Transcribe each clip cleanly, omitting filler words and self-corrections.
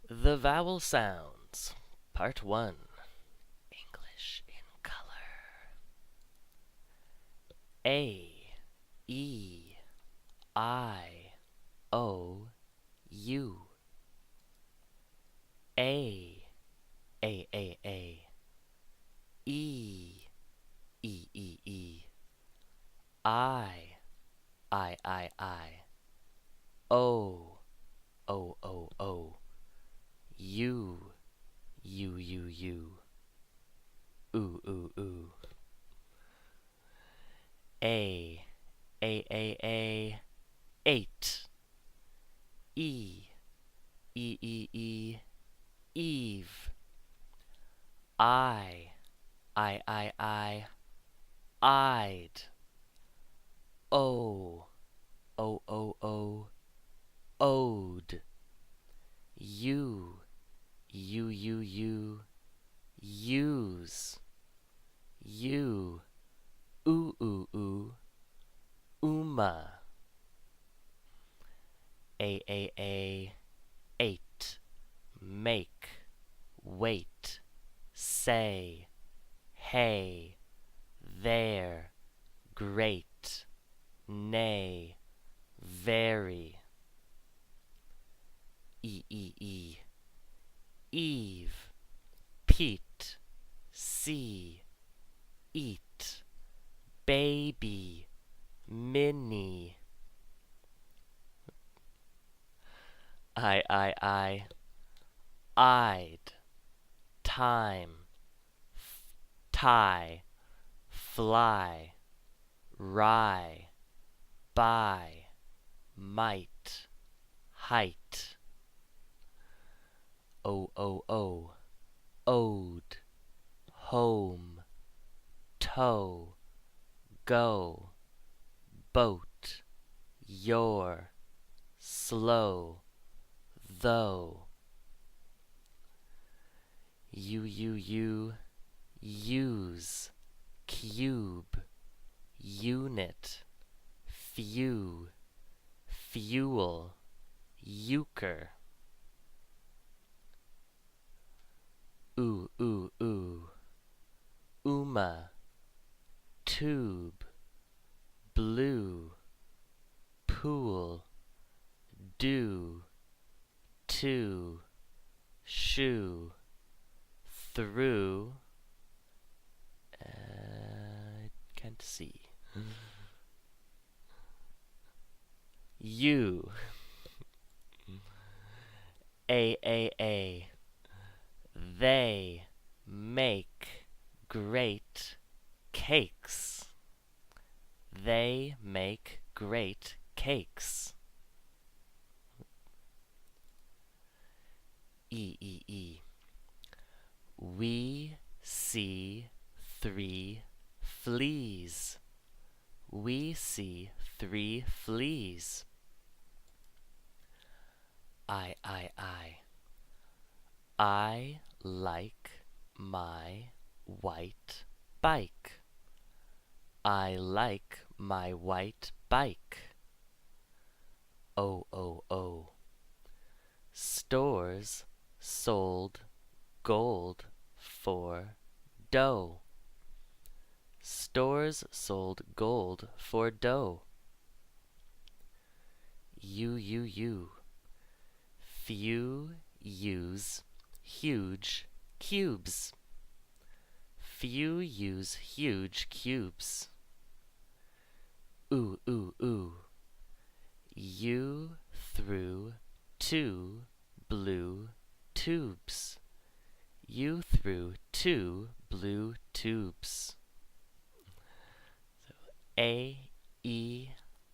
The Vowel Sounds, Part 1. English in Color. A, E, I, O, U. A, A. E, E. I. O, O. U. Ooh. A. 8. E. Eve. I. I'd. O. Ode. U. Use. U. Ooh. Uma. A. 8. Make. Wait. Say. Hey. There. Great. Nay. Very. E. Eve. Pete. See. Eat. Baby. Minnie. I. I'd. Time. Tie. Fly. Rye. Buy. Might. Height. O. Ode. Home. Toe. Go. Boat. Your. Slow. Though. U. Use. Cube. Unit. Few. Fuel. Euchre. Ooh. Uma. Tube. Blue. Pool. Do. To. Shoe. Through. Can't see. You. A. They make great cakes. They make great cakes. E. We see 3 fleas. We see 3 fleas. I. I like my white bike. I like my white bike. O. Stores sold gold for dough. Stores sold gold for dough. U. Few use huge cubes. Few use huge cubes. Ooh. You threw 2 blue tubes. You threw 2 blue tubes. So A, E,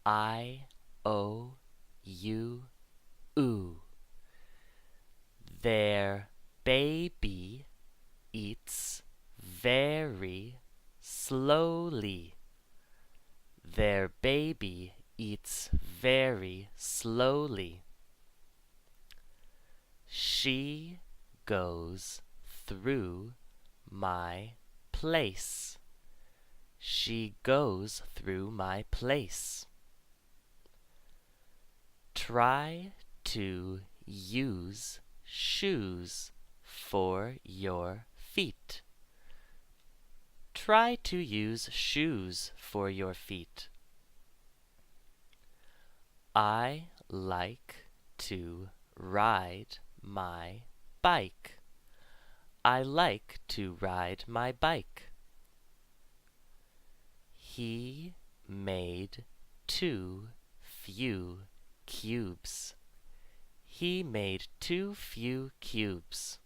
I, O, U, ooh. Their baby eats very slowly. Their baby eats very slowly. She goes through my place. She goes through my place. Try to use shoes for your feet. Try to use shoes for your feet. I like to ride my bike. I like to ride my bike. He made too few cubes. He made too few cubes.